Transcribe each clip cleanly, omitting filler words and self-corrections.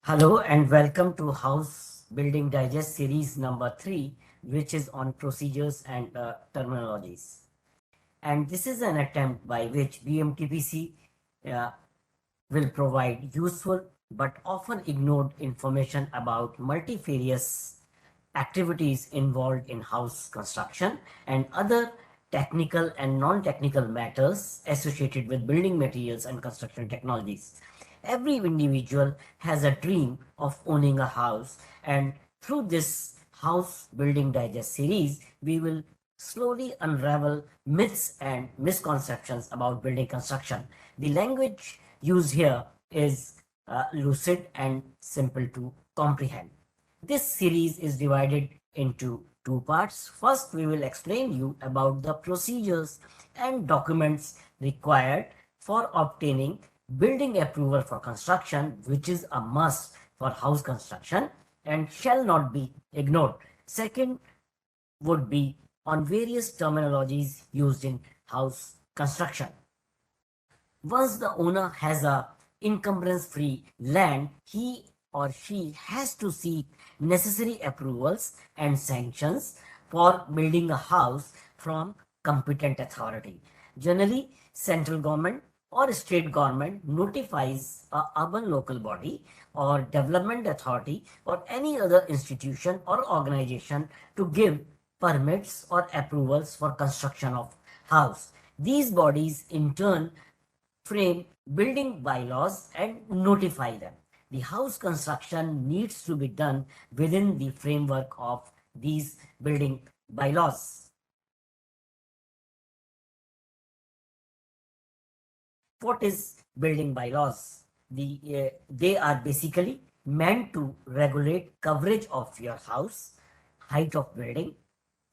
Hello and welcome to House Building Digest series number 3, which is on procedures and terminologies. And this is an attempt by which BMTPC uh, will provide useful but often ignored information about multifarious activities involved in house construction and other technical and non-technical matters associated with building materials and construction technologies. Every individual has a dream of owning a house, and through this House Building Digest series, we will slowly unravel myths and misconceptions about building construction. The language used here is lucid and simple to comprehend. This series is divided into two parts. First, we will explain you about the procedures and documents required for obtaining building approval for construction, which is a must for house construction and shall not be ignored. Second would be on various terminologies used in house construction. Once the owner has a encumbrance-free land, he or she has to seek necessary approvals and sanctions for building a house from competent authority. Generally, central government or state government notifies a urban local body or development authority or any other institution or organization to give permits or approvals for construction of house. These bodies in turn frame building bylaws and notify them. The house construction needs to be done within the framework of these building bylaws. What is building bylaws? They are basically meant to regulate coverage of your house, height of building,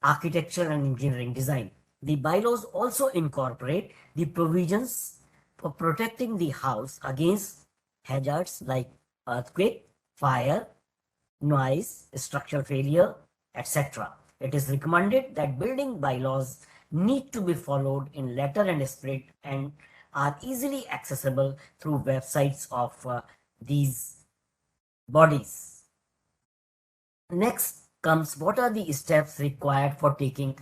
architecture and engineering design. The bylaws also incorporate the provisions for protecting the house against hazards like earthquake, fire, noise, structural failure, etc. It is recommended that building bylaws need to be followed in letter and spirit and are easily accessible through websites of these bodies. Next comes what are the steps required for taking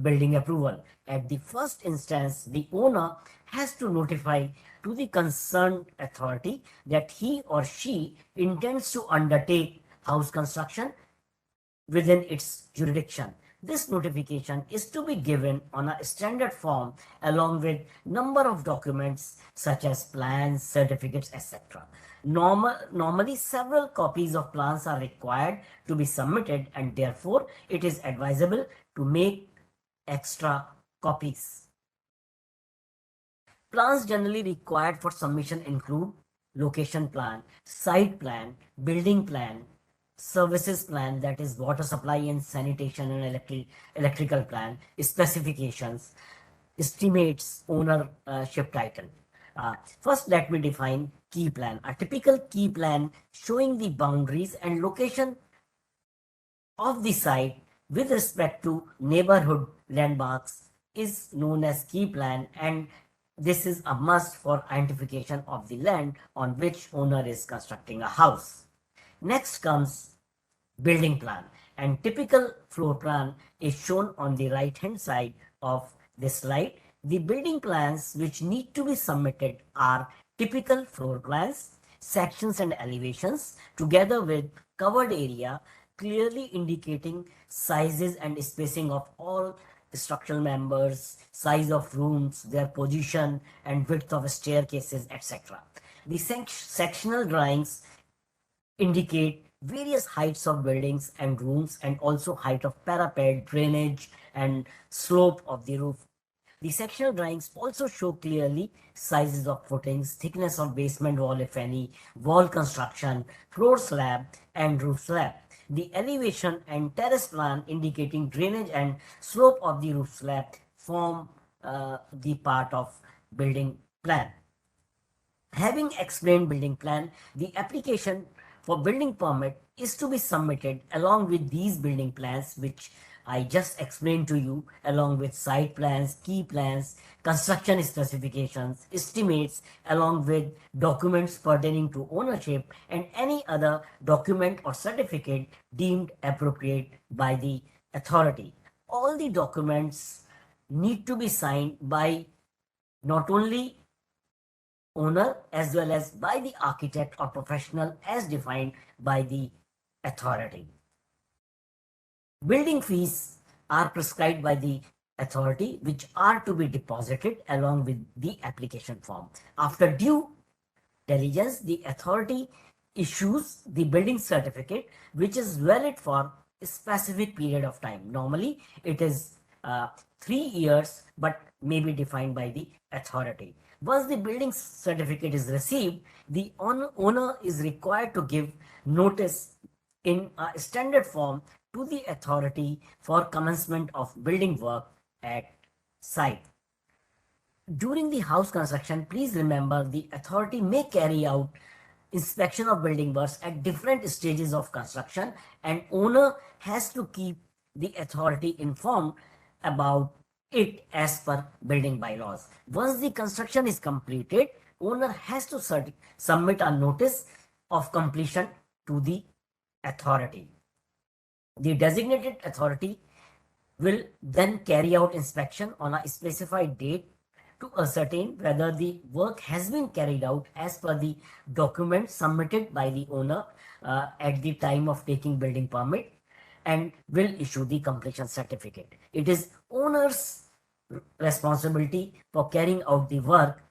building approval. At the first instance, the owner has to notify to the concerned authority that he or she intends to undertake house construction within its jurisdiction. This notification is to be given on a standard form along with number of documents such as plans, certificates, etc. Normally, several copies of plans are required to be submitted, and therefore it is advisable to make extra copies. Plans generally required for submission include location plan, site plan, building plan, services plan, that is water supply and sanitation and electrical plan, specifications, estimates, ownership title. First, let me define key plan. A typical key plan showing the boundaries and location of the site with respect to neighborhood landmarks is known as key plan, and this is a must for identification of the land on which owner is constructing a house. Next comes building plan, and typical floor plan is shown on the right hand side of this slide. The building plans which need to be submitted are typical floor plans, sections and elevations together with covered area clearly indicating sizes and spacing of all structural members, size of rooms, their position and width of staircases, etc. The sectional drawings indicate various heights of buildings and rooms and also height of parapet, drainage and slope of the roof. The sectional drawings also show clearly sizes of footings, thickness of basement wall if any, wall construction, floor slab and roof slab. The elevation and terrace plan indicating drainage and slope of the roof slab form the part of building plan. Having explained building plan, the application for building permit is to be submitted along with these building plans, which I just explained to you, along with site plans, key plans, construction specifications, estimates, along with documents pertaining to ownership and any other document or certificate deemed appropriate by the authority. All the documents need to be signed by not only owner as well as by the architect or professional as defined by the authority. Building fees are prescribed by the authority, which are to be deposited along with the application form. After due diligence, the authority issues the building certificate, which is valid for a specific period of time. Normally, it is 3 years, but may be defined by the authority. Once the building certificate is received, the owner is required to give notice in a standard form to the authority for commencement of building work at site. During the house construction, please remember the authority may carry out inspection of building works at different stages of construction, and owner has to keep the authority informed about it as per building bylaws. Once the construction is completed, owner has to submit a notice of completion to the authority. The designated authority will then carry out inspection on a specified date to ascertain whether the work has been carried out as per the document submitted by the owner at the time of taking building permit, and will issue the completion certificate. It is owner's responsibility for carrying out the work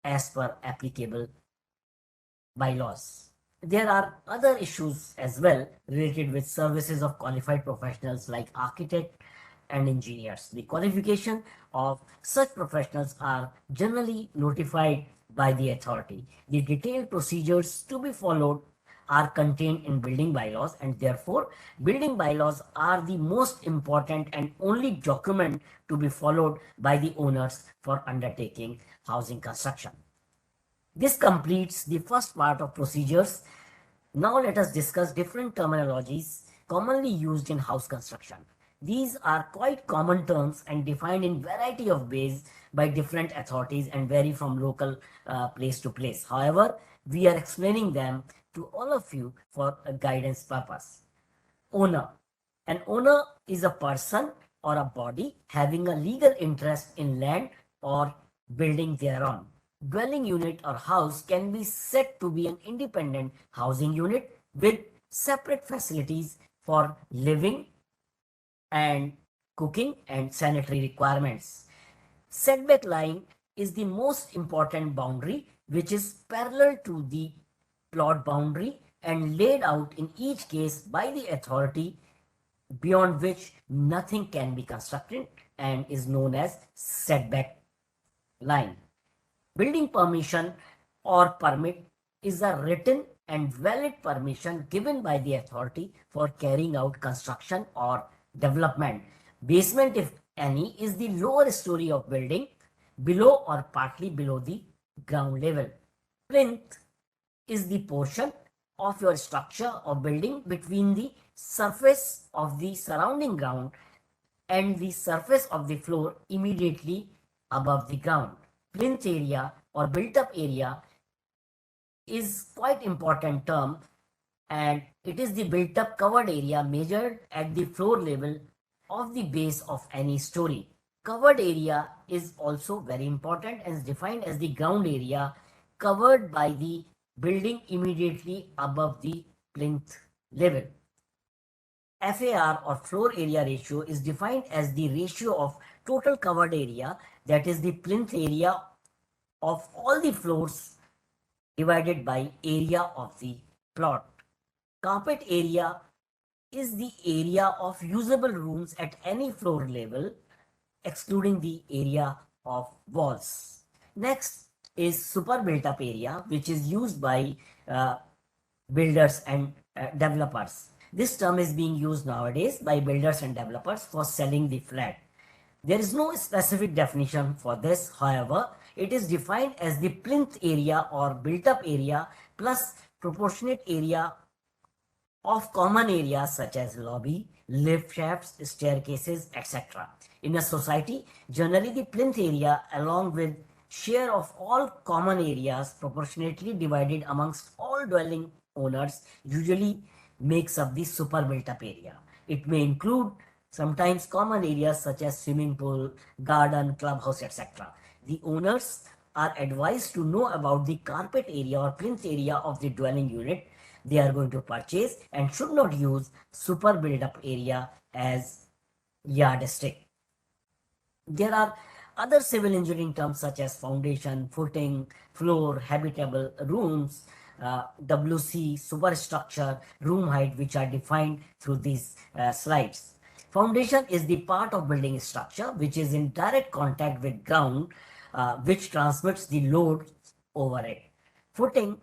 as per applicable bylaws. There are other issues as well related with services of qualified professionals like architect and engineers. The qualification of such professionals are generally notified by the authority. The detailed procedures to be followed are contained in building bylaws, and therefore building bylaws are the most important and only document to be followed by the owners for undertaking housing construction. This completes the first part of procedures. Now let us discuss different terminologies commonly used in house construction. These are quite common terms and defined in variety of ways by different authorities and vary from local place to place. However, we are explaining them to all of you for a guidance purpose. Owner. An owner is a person or a body having a legal interest in land or building thereon. Dwelling unit or house can be said to be an independent housing unit with separate facilities for living and cooking and sanitary requirements. Setback line is the most important boundary, which is parallel to the plot boundary and laid out in each case by the authority, beyond which nothing can be constructed, and is known as setback line. Building permission or permit is a written and valid permission given by the authority for carrying out construction or development. Basement, if any, is the lower story of building, below or partly below the ground level. Plinth is the portion of your structure or building between the surface of the surrounding ground and the surface of the floor immediately above the ground. Plinth area or built up area is quite important term, and it is the built up covered area measured at the floor level of the base of any story. Covered area is also very important and is defined as the ground area covered by the building immediately above the plinth level. FAR or floor area ratio is defined as the ratio of total covered area, that is the plinth area of all the floors divided by area of the plot. Carpet area is the area of usable rooms at any floor level, excluding the area of walls. Next is super built up area, which is used by builders and developers. This term is being used nowadays by builders and developers for selling the flat. There is no specific definition for this. However, it is defined as the plinth area or built up area plus proportionate area of common areas such as lobby, lift shafts, staircases, etc. In a society, generally the plinth area along with share of all common areas proportionately divided amongst all dwelling owners usually makes up the super built up area. It may include sometimes common areas such as swimming pool, garden, clubhouse, etc. The owners are advised to know about the carpet area or plinth area of the dwelling unit they are going to purchase and should not use super build up area as yardstick. There are other civil engineering terms such as foundation, footing, floor, habitable rooms, WC, superstructure, room height, which are defined through these slides. Foundation is the part of building structure which is in direct contact with ground, which transmits the load over it. Footing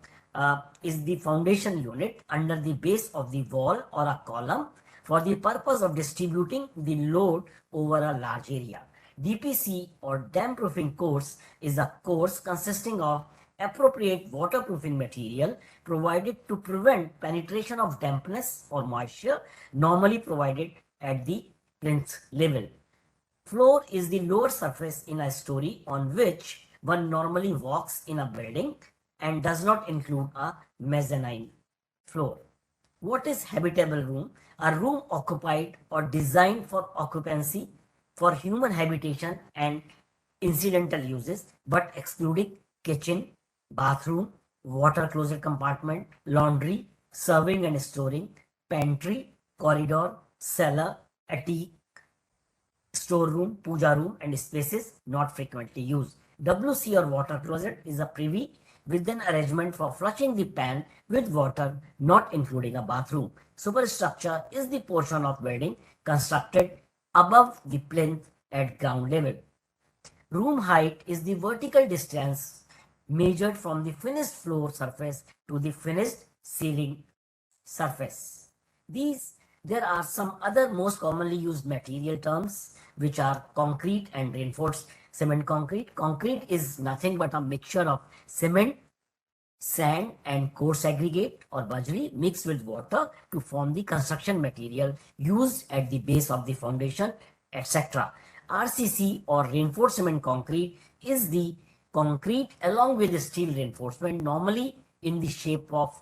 is the foundation unit under the base of the wall or a column for the purpose of distributing the load over a large area. DPC or dam proofing course is a course consisting of appropriate waterproofing material provided to prevent penetration of dampness or moisture normally provided at the plinth level. Floor is the lower surface in a story on which one normally walks in a building and does not include a mezzanine floor. What is habitable room? A room occupied or designed for occupancy for human habitation and incidental uses, but excluding kitchen, bathroom, water closet compartment, laundry, serving and storing, pantry, corridor, cellar, attic, storeroom, puja room, and spaces not frequently used. WC or water closet is a privy with an arrangement for flushing the pan with water, not including a bathroom. Superstructure is the portion of building constructed above the plinth at ground level. Room height is the vertical distance measured from the finished floor surface to the finished ceiling surface. There are some other most commonly used material terms which are concrete and reinforced cement concrete. Concrete is nothing but a mixture of cement, sand and coarse aggregate or bajri mixed with water to form the construction material used at the base of the foundation, etc. RCC or reinforced cement concrete is the concrete along with the steel reinforcement, normally in the shape of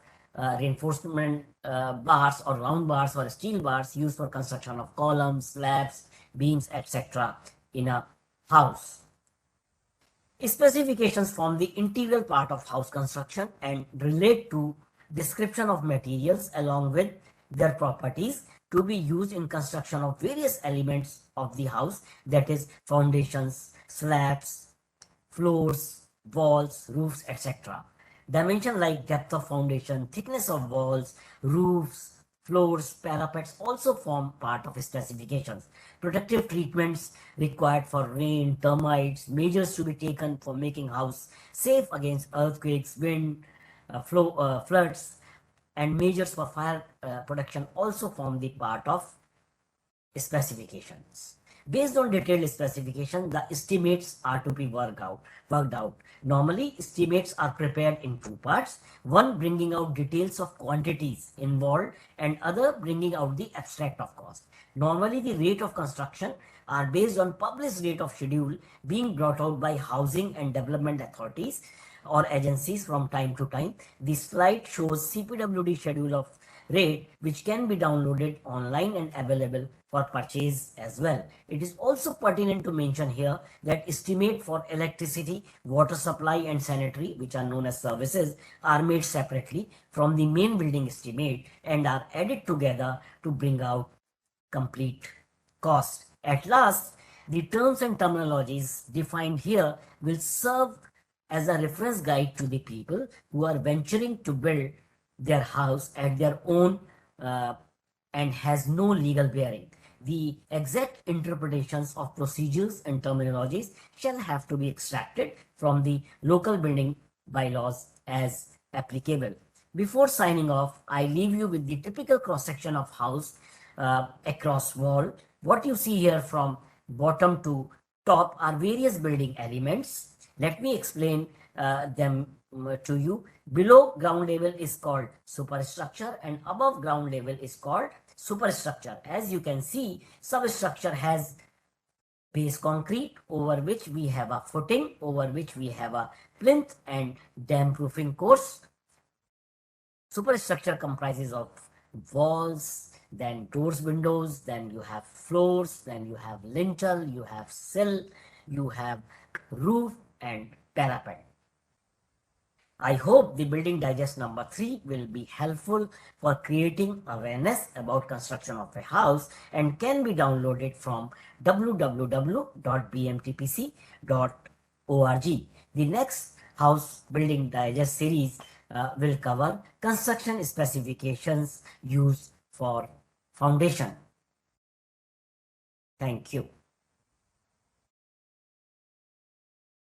reinforcement bars or round bars or steel bars used for construction of columns, slabs, beams, etc. in a house. Specifications form the integral part of house construction and relate to description of materials along with their properties to be used in construction of various elements of the house, that is foundations, slabs, floors, walls, roofs, etc. Dimension like depth of foundation, thickness of walls, roofs, floors, parapets also form part of specifications. Protective treatments required for rain, termites, measures to be taken for making house safe against earthquakes, wind, floods, and measures for fire protection also form the part of specifications. Based on detailed specification, the estimates are to be worked out. Normally, estimates are prepared in two parts, one bringing out details of quantities involved and other bringing out the abstract of cost. Normally, the rate of construction are based on published rate of schedule being brought out by housing and development authorities or agencies from time to time. This slide shows CPWD schedule of rate which can be downloaded online and available for purchase as well. It is also pertinent to mention here that estimate for electricity, water supply and sanitary, which are known as services, are made separately from the main building estimate and are added together to bring out complete cost. At last, the terms and terminologies defined here will serve as a reference guide to the people who are venturing to build their house at their own and has no legal bearing. The exact interpretations of procedures and terminologies shall have to be extracted from the local building bylaws as applicable. Before signing off, I leave you with the typical cross-section of house across wall. What you see here from bottom to top are various building elements. Let me explain them to you. Below ground level is called superstructure and above ground level is called superstructure. As you can see, substructure has base concrete over which we have a footing, over which we have a plinth and dam proofing course. Superstructure comprises of walls, then doors, windows, then you have floors, then you have lintel, you have sill, you have roof and parapet. I hope the Building Digest number 3 will be helpful for creating awareness about construction of a house and can be downloaded from www.bmtpc.org. The next House Building Digest series will cover construction specifications used for foundation. Thank you.